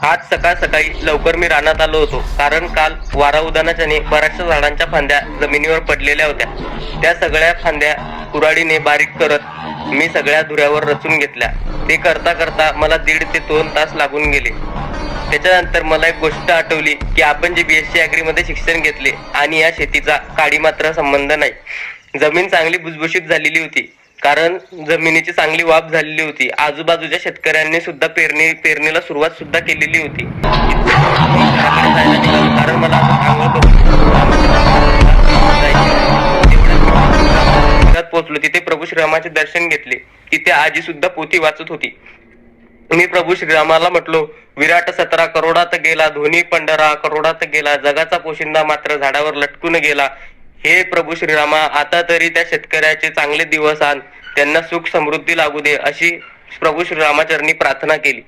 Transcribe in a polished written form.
आज सकाळ सकाळी लवकर मी रानात आलो होतो, कारण काल वारा उदानाच्याने बऱ्याचशा झाडांच्या फांद्या जमिनीवर पडलेल्या होत्या. त्या सगळ्या फांद्या कुऱ्हाडीने बारीक करत मी सगळ्या धुऱ्यावर रचून घेतल्या. ते करता करता मला 1.5 ते 2 तास लागून गेले. त्याच्यानंतर मला एक गोष्ट आठवली की आपण जे BSc ॲग्री मध्ये शिक्षण घेतले आणि या शेतीचा काडी मात्र संबंध नाही. जमीन चांगली भुसभुशीत झालेली होती, कारण जमिनीची चांगली वाफ झालेली होती. आजूबाजूच्या शेतकऱ्यांनी सुद्धा पेरणीला सुरुवात सुद्धा केलेली होती. घराकडे जायला निघालो, कारण मला आंघोळ करून घरात पोहोचलो. तिथे प्रभू श्रीरामाचे दर्शन घेतले. तिथे आजी सुद्धा पोथी वाचत होती. मी प्रभू श्रीरामाला म्हटलो, विराट 17 करोडात गेला, धोनी पंढरा करोडात गेला, जगाचा पोशिंदा मात्र झाडावर लटकून गेला. हे प्रभू श्रीरामा, आता तरी त्या शेतकऱ्याचे चांगले दिवस आण, त्यांना सुख समृद्धी लागू दे, अशी प्रभू श्रीरामाचरणी प्रार्थना केली.